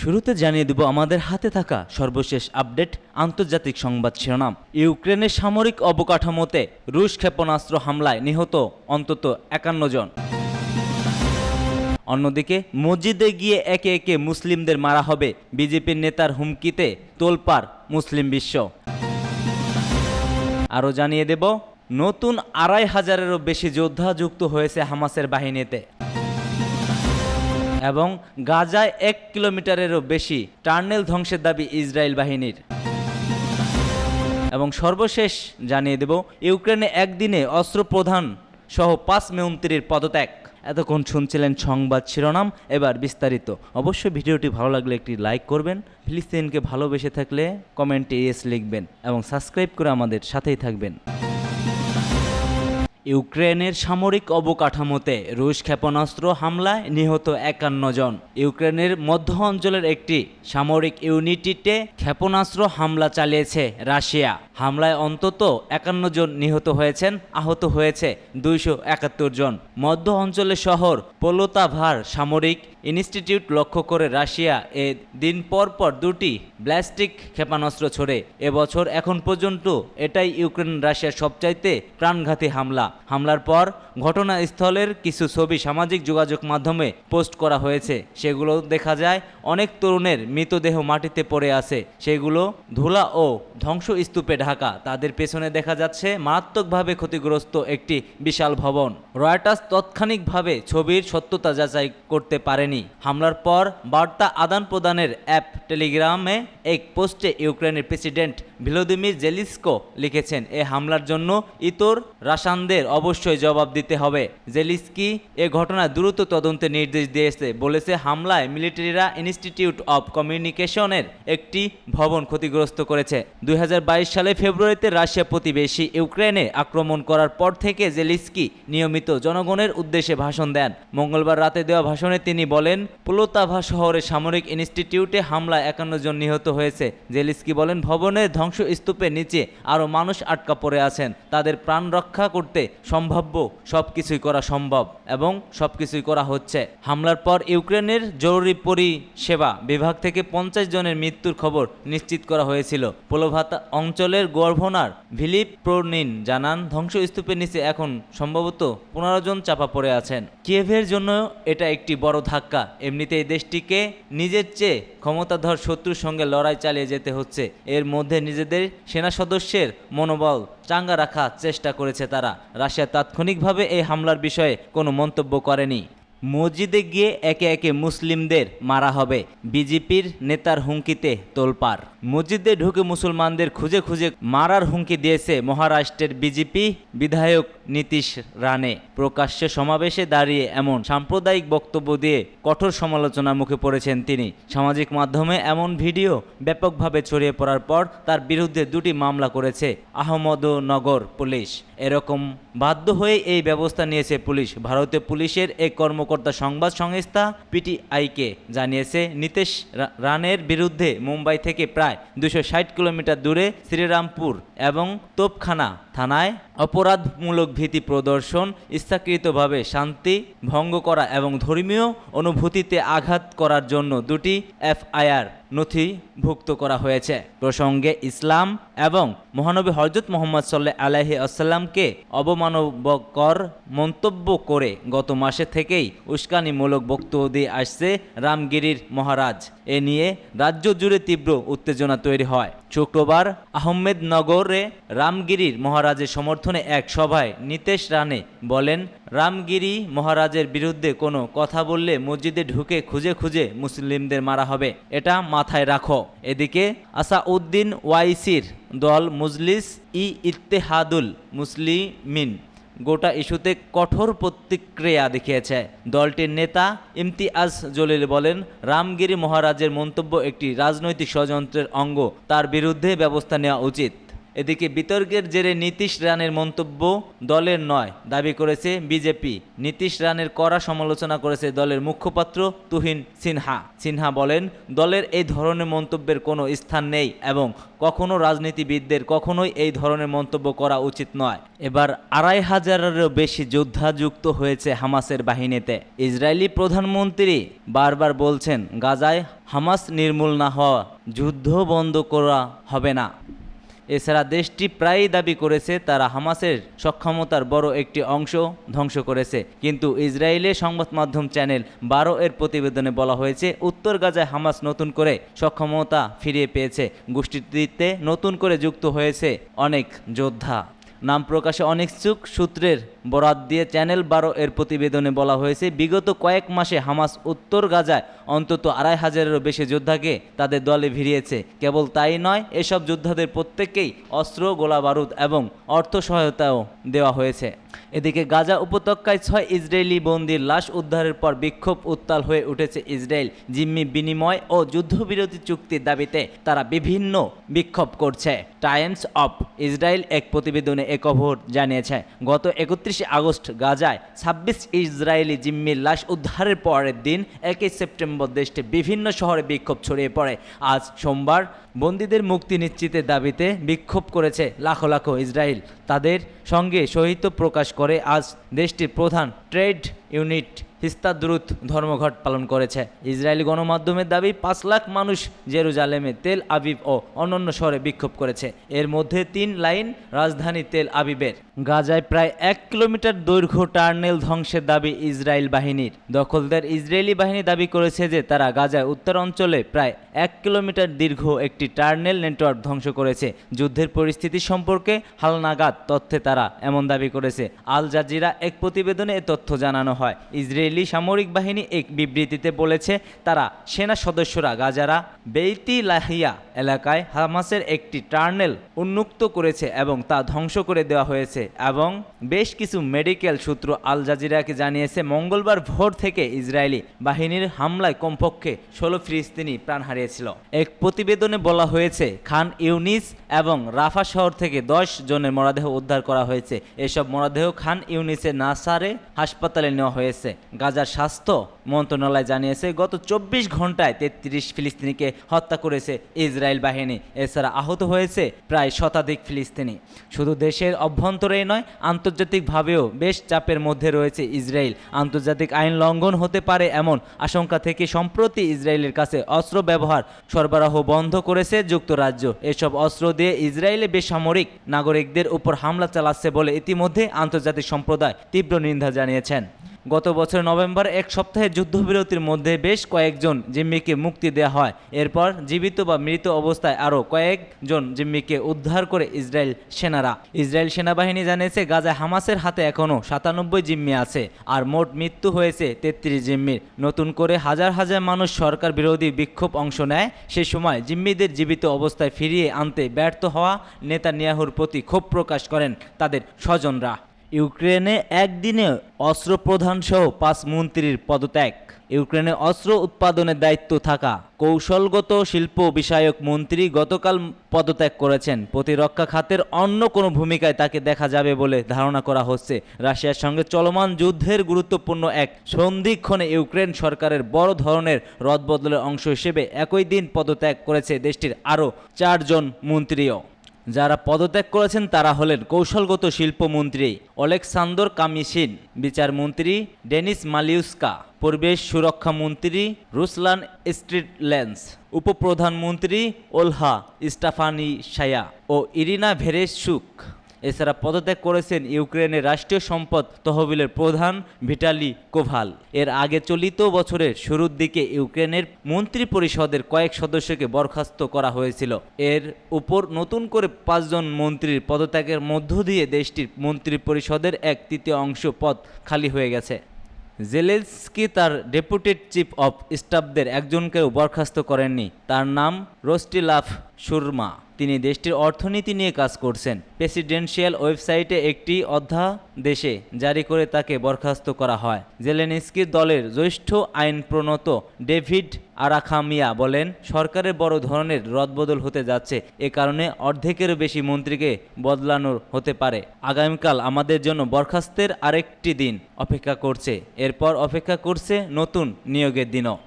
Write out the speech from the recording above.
শুরুতে জানিয়ে দেব আমাদের হাতে থাকা সর্বশেষ আপডেট আন্তর্জাতিক সংবাদ শিরোনাম। ইউক্রেনের সামরিক অবকাঠামোতে রুশ ক্ষেপণাস্ত্র হামলায় নিহত অন্তত ৫১ জন। অন্যদিকে মসজিদে গিয়ে একে একে মুসলিমদের মারা হবে, বিজেপির নেতার হুমকিতে তোলপাড় মুসলিম বিশ্ব। আরও জানিয়ে দেব নতুন ২৫০০-এরও বেশি যোদ্ধা যুক্ত হয়েছে হামাসের বাহিনীতে। এবং গাজায় ১ কিলোমিটারেরও বেশি টার্নেল ধ্বংসের দাবি ইসরায়েল বাহিনীর। এবং সর্বশেষ জানিয়ে দেব ইউক্রেনে একদিনে অস্ত্র প্রধান সহ ৫ মন্ত্রীর পদত্যাগ। এতক্ষণ শুনছিলেন সংবাদ শিরোনাম, এবার বিস্তারিত। অবশ্যই ভিডিওটি ভালো লাগলে একটি লাইক করবেন, ফিলিস্তিনকে ভালোবেসে থাকলে কমেন্টে ইয়েস লিখবেন এবং সাবস্ক্রাইব করে আমাদের সাথেই থাকবেন। ইউক্রেনের সামরিক অবকাঠামোতে রুশ ক্ষেপণাস্ত্র হামলায় নিহত ৫১ জন। ইউক্রেনের মধ্য অঞ্চলের একটি সামরিক ইউনিটিতে ক্ষেপণাস্ত্র হামলা চালিয়েছে রাশিয়া। হামলায় অন্তত ৫১ জন নিহত হয়েছেন, আহত হয়েছে ২৭১ জন। মধ্য অঞ্চলের শহর পোলোতাভার সামরিক ইনস্টিটিউট লক্ষ্য করে রাশিয়া দিন পর পর দুটি ব্যালিস্টিক ক্ষেপণাস্ত্র ছোড়ে। এবছর এখন পর্যন্ত এটাই ইউক্রেন রাশিয়ার সবচাইতে প্রাণঘাতী হামলার পর ঘটনাস্থলের কিছু ছবি সামাজিক যোগাযোগ মাধ্যমে পোস্ট করা হয়েছে। সেগুলো দেখা যায় অনেক তরুণের মৃতদেহ মাটিতে পড়ে আছে, সেগুলো ধুলা ও ধ্বংসস্তূপে ঢাকা। তাদের পেছনে দেখা যাচ্ছে মারাত্মকভাবে ক্ষতিগ্রস্ত একটি বিশাল ভবন। রয়টার্স তাৎক্ষণিকভাবে ছবির সত্যতা যাচাই করতে পারেনি। হামলার পর বার্তা আদান প্রদানের অ্যাপ টেলিগ্রামে এক পোস্টে ইউক্রেনের প্রেসিডেন্ট ভলোদিমির জেলেনস্কি লিখেছেন, এ হামলার জন্য ইতর রাশিয়ানদের অবশ্যই জবাব দিতে হবে। জেলেনস্কি এ ঘটনায় দ্রুত তদন্তের নির্দেশ দিয়েছে, বলেছে হামলায় মিলিটারিরা ইনস্টিটিউট অব কমিউনিকেশনের একটি ভবন ক্ষতিগ্রস্ত করেছে। ২০২২ সালে ফেব্রুয়ারিতে রাশিয়া প্রতিবেশী ইউক্রেনে আক্রমণ করার পর থেকে জেলেনস্কি নিয়মিত জনগণের উদ্দেশ্যে ভাষণ দেন। মঙ্গলবার রাতে দেওয়া ভাষণে তিনি বলেন, পোলোতাভা শহরের সামরিক ইনস্টিটিউটে হামলায় ৫১ জন নিহত হয়েছে। জেলেনস্কি বলেন, ভবনের ধ্বংসস্তূপের নিচে আরও মানুষ আটকা পড়ে আছেন। তাদের প্রাণ রক্ষা করতে সম্ভাব্য সবকিছুই করা সম্ভব এবং সবকিছুই করা হচ্ছে। হামলার পর ইউক্রেনের জরুরি পরিষেবা বিভাগ থেকে ৫০ জনের মৃত্যুর খবর নিশ্চিত করা হয়েছিল। পোলোভাতা অঞ্চলের গভর্নর ভিলিপ প্রোনিন জানান, ধ্বংসস্তূপের নিচে এখন সম্ভবত ১৫ জন চাপা পড়ে আছেন। কিয়েভের জন্য এটা একটি বড় ধাক্কা। এমনিতেই দেশটিকে নিজের চেয়ে ক্ষমতাধর শত্রুর সঙ্গে লড়াই চালিয়ে যেতে হচ্ছে। এর মধ্যে নিজেদের সেনা সদস্যের মনোবল চাঙ্গা রাখার চেষ্টা করেছে তারা। রাশিয়া তাৎক্ষণিকভাবে এই হামলার বিষয়ে কোনো মন্তব্য করেনি। মসজিদে গিয়ে একে একে মুসলিমদের মারা হবে, বিজেপির নেতার হুমকিতে তোলপাড়। মসজিদে ঢুকে মুসলমানদের খুঁজে খুঁজে মারার হুমকি দিয়েছে মহারাষ্ট্রের বিজেপি বিধায়ক নীতিশ রানে। প্রকাশ্যে সমাবেশে দাঁড়িয়ে এমন সাম্প্রদায়িক বক্তব্য দিয়ে কঠোর সমালোচনার মুখে পড়েছেন তিনি। সামাজিক মাধ্যমে এমন ভিডিও ব্যাপকভাবে ছড়িয়ে পড়ার পর তার বিরুদ্ধে ২টি মামলা করেছে আহমদনগর পুলিশ। এরকম বাধ্য হয়ে এই ব্যবস্থা নিয়েছে পুলিশ। ভারতীয় পুলিশের এক কর্মকর্তা সংবাদ সংস্থা পিটিআইকে জানিয়েছে, নীতিশ রানের বিরুদ্ধে মুম্বাই থেকে প্রায় ২৬০ কিলোমিটার দূরে শ্রীরামপুর এবং তোপখানা থানায় অপরাধমূলক ভীতি প্রদর্শন, ইচ্ছাকৃতভাবে শান্তি ভঙ্গ করা এবং ধর্মীয় অনুভূতিতে আঘাত করার জন্য ২টি এফআইআর নথিভুক্ত করা হয়েছে। প্রসঙ্গে ইসলাম এবং মহানবী হযরত মুহাম্মদ সাল্লাল্লাহু আলাইহি ওয়াসাল্লামকে অবমাননাকর মন্তব্য করে গত মাসে থেকেই উস্কানিমূলক বক্তব্য দিয়ে আসছে রামগিরির মহারাজ। এ নিয়ে রাজ্য জুড়ে তীব্র উত্তেজনা তৈরি হয়। শুক্রবার আহমেদনগরে রামগিরির মহারাজের সমর্থনে এক সভায় নীতিশ রানে বলেন, রামগিরি মহারাজের বিরুদ্ধে কোনো কথা বললে মসজিদে ঢুকে খুঁজে খুঁজে মুসলিমদের মারা হবে, এটা মাথায় রাখো। এদিকে আসাউদ্দিন ওয়াইসির দল মজলিস ইত্তেহাদুল মুসলিমিন গোটা ইস্যুতে কঠোর প্রতিক্রিয়া দেখিয়েছে। দলটির নেতা ইমতিয়াজ জলিল বলেন, রামগিরি মহারাজের মন্তব্য একটি রাজনৈতিক ষড়যন্ত্রের অঙ্গ, তার বিরুদ্ধে ব্যবস্থা নেওয়া উচিত। এদিকে বিতর্কের জেরে নীতিশ রানের মন্তব্য দলের নয় দাবি করেছে বিজেপি। নীতিশ রানের কড়া সমালোচনা করেছে দলের মুখপাত্র তুহিন সিনহা বলেন, দলের এই ধরনের মন্তব্যের কোনো স্থান নেই এবং কখনো রাজনীতিবিদদের কখনোই এই ধরনের মন্তব্য করা উচিত নয়। এবার ২৫০০-এরও বেশি যোদ্ধা যুক্ত হয়েছে হামাসের বাহিনীতে। ইসরায়েলি প্রধানমন্ত্রী বারবার বলছেন, গাজায় হামাস নির্মূল না হওয়া যুদ্ধ বন্ধ করা হবে না। এছাড়া দেশটি প্রায়ই দাবি করেছে তারা হামাসের সক্ষমতার বড় একটি অংশ ধ্বংস করেছে। কিন্তু ইসরায়েলের সংবাদ মাধ্যম চ্যানেল ১২ এর প্রতিবেদনে বলা হয়েছে, উত্তর গাজায় হামাস নতুন করে সক্ষমতা ফিরিয়ে পেয়েছে। গোষ্ঠীটিতে নতুন করে যুক্ত হয়েছে অনেক যোদ্ধা। নাম প্রকাশে অনিচ্ছুক সূত্রের বরাত দিয়ে চ্যানেল ১২ এর প্রতিবেদনে বলা হয়েছে, বিগত কয়েক মাসে হামাস উত্তর গাজায় অন্তত ২৫০০-এরও বেশি যোদ্ধাকে তাদের দলে ভিড়িয়েছে। কেবল তাই নয়, এসব যোদ্ধাদের প্রত্যেককেই অস্ত্র, গোলাবারুদ এবং অর্থ সহায়তাও দেওয়া হয়েছে। এদিকে গাজা উপত্যকায় ৬ ইসরায়েলি বন্দির লাশ উদ্ধারের পর বিক্ষোভ উত্তাল হয়ে উঠেছে ইসরায়েল। জিম্মি বিনিময় ও যুদ্ধবিরতি চুক্তির দাবিতে তারা বিভিন্ন বিক্ষোভ করছে। টাইমস অফ ইসরায়েল এক প্রতিবেদনে এ খবর জানিয়েছে। গত ৩১ আগস্ট গাজায় ২৬ ইসরায়েলি জিম্মির লাশ উদ্ধারের পরের দিন ১ সেপ্টেম্বর দেশটির বিভিন্ন শহরে বিক্ষোভ ছড়িয়ে পড়ে। আজ সোমবার বন্দীদের মুক্তি নিশ্চিতের দাবিতে বিক্ষোভ করেছে লাখো লাখো ইসরায়েল। তাদের সঙ্গে সহিত প্রকাশ করে আজ দেশটির প্রধান ট্রেড ইউনিট হিস্তাদ্রুত ধর্মঘট পালন করেছে। ইসরায়েলি গণমাধ্যমের দাবি ৫ লাখ মানুষ জেরুজালেমে, তেল আবিব ও অন্যান্য শহরে বিক্ষোভ করেছে। এর মধ্যে ৩ লাইন রাজধানী তেল আবিবের। গাজায় প্রায় ১ কিলোমিটার দৈর্ঘ্য টার্নেল ধ্বংসের দাবি ইসরায়েল বাহিনীর। দখলদার ইসরায়েলি বাহিনী দাবি করেছে যে তারা গাজায় উত্তর অঞ্চলে প্রায় ১ কিলোমিটার দীর্ঘ একটি টার্নেল নেটওয়ার্ক ধ্বংস করেছে। যুদ্ধের পরিস্থিতি সম্পর্কে হালনাগাদ তথ্যে তারা এমন দাবি করেছে। আল জাজিরা এক প্রতিবেদনে এ তথ্য জানানো হয়। ইসরায়েলি সামরিক বাহিনী এক বিবৃতিতে বলেছে, তারা সেনা সদস্যরা গাজারা বেইতি লাহিয়া এলাকায় হামাসের একটি টার্নেল উন্মুক্ত করেছে এবং তা ধ্বংস করে দেওয়া হয়েছে। এবং বেশ কিছু মেডিকেল সূত্র আল জাজিরাকে জানিয়েছে, মঙ্গলবার ভোর থেকে ইসরায়েলি বাহিনীর হামলায় কমপক্ষে ১৬ ফিলিস্তিনি প্রাণ হারিয়েছিল। এক প্রতিবেদনে বলা হয়েছে, খান ইউনিস এবং রাফা শহর থেকে ১০ জনের মরদেহ উদ্ধার করা হয়েছে। এসব মরদেহ খান ইউনিসের নাসারে হাসপাতালে নেওয়া হয়েছে। গাজার স্বাস্থ্য মন্ত্রণালয় জানিয়েছে, গত ২৪ ঘন্টায় ৩৩ ফিলিস্তিনিকে হত্যা করেছে ইসরায়েল বাহিনী। এছাড়া আহত হয়েছে প্রায় শতাধিক ফিলিস্তিনি। শুধু দেশের অভ্যন্তরেই নয়, আন্তর্জাতিকভাবেও বেশ চাপের মধ্যে রয়েছে ইসরায়েল। আন্তর্জাতিক আইন লঙ্ঘন হতে পারে এমন আশঙ্কা থেকে সম্প্রতি ইসরায়েলের কাছে অস্ত্র ব্যবহার সরবরাহ বন্ধ করেছে যুক্তরাজ্য। এসব অস্ত্র দিয়ে ইসরায়েলে বেসামরিক নাগরিকদের উপর হামলা চালাচ্ছে বলে ইতিমধ্যে আন্তর্জাতিক সম্প্রদায় তীব্র নিন্দা জানিয়েছেন। গত বছর নভেম্বর এক সপ্তাহের যুদ্ধবিরতির মধ্যে বেশ কয়েকজন জিম্মিকে মুক্তি দেওয়া হয়। এরপর জীবিত বা মৃত অবস্থায় আরও কয়েকজন জিম্মিকে উদ্ধার করে ইসরায়েল সেনারা। ইসরায়েল সেনাবাহিনী জানিয়েছে, গাজায় হামাসের হাতে এখনও ৯৭ জিম্মি আছে আর মোট মৃত্যু হয়েছে ৩৩ জিম্মির। নতুন করে হাজার হাজার মানুষ সরকার বিরোধী বিক্ষোভ অংশ নেয়। সে সময় জিম্মিদের জীবিত অবস্থায় ফিরিয়ে আনতে ব্যর্থ হওয়া নেতানিয়াহুর প্রতি ক্ষোভ প্রকাশ করেন তাদের স্বজনরা। ইউক্রেনে একদিনে অস্ত্র প্রধান সহ ৫ মন্ত্রীর পদত্যাগ। ইউক্রেনে অস্ত্র উৎপাদনের দায়িত্ব থাকা কৌশলগত শিল্প বিষয়ক মন্ত্রী গতকাল পদত্যাগ করেছেন। প্রতিরক্ষা খাতের অন্য কোনো ভূমিকায় তাকে দেখা যাবে বলে ধারণা করা হচ্ছে। রাশিয়ার সঙ্গে চলমান যুদ্ধের গুরুত্বপূর্ণ এক সন্ধিক্ষণে ইউক্রেন সরকারের বড় ধরনের রদবদলের অংশ হিসেবে একই দিন পদত্যাগ করেছে দেশটির আরও ৪ জন মন্ত্রীও। যারা পদত্যাগ করেছেন তারা হলেন কৌশলগত শিল্পমন্ত্রী অলেকসান্দর কামিশিন, বিচারমন্ত্রী ডেনিস মালিউস্কা, পরিবেশ সুরক্ষা মন্ত্রী রুসলান স্ট্রিটলেন্স, উপপ্রধানমন্ত্রী ওলহা স্টাফানিশায়া ও ইরিনা ভেরেশুক। এছাড়া পদত্যাগ করেছেন ইউক্রেনের রাষ্ট্রীয় সম্পদ তহবিলের প্রধান ভিটালি কোভাল। এর আগে চলিত বছরের শুরুর দিকে ইউক্রেনের মন্ত্রী পরিষদের কয়েক সদস্যকে বরখাস্ত করা হয়েছিল। এর উপর নতুন করে ৫ জন মন্ত্রীর পদত্যাগের মধ্য দিয়ে দেশটির মন্ত্রী পরিষদের ১/৩ অংশ পদ খালি হয়ে গেছে। জেলেনস্কি তার ডেপুটেড চিফ অফ স্টাফদের একজনকেও বরখাস্ত করেননি। তার নাম রোস্টিলাভ শুরমা। তিনি দেশটির অর্থনীতি নিয়ে কাজ করছেন। প্রেসিডেন্সিয়াল ওয়েবসাইটে একটি অধ্যাদেশে জারি করে তাকে বরখাস্ত করা হয়। জেলেনস্কির দলের জ্যেষ্ঠ আইন প্রণেতা ডেভিড আরাখামিয়া বলেন, সরকারের বড় ধরনের রদবদল হতে যাচ্ছে। এ কারণে অর্ধেকেরও বেশি মন্ত্রীকে বদলানো হতে পারে। আগামীকাল আমাদের জন্য বরখাস্তের আরেকটি দিন অপেক্ষা করছে, এরপর অপেক্ষা করছে নতুন নিয়োগের দিনও।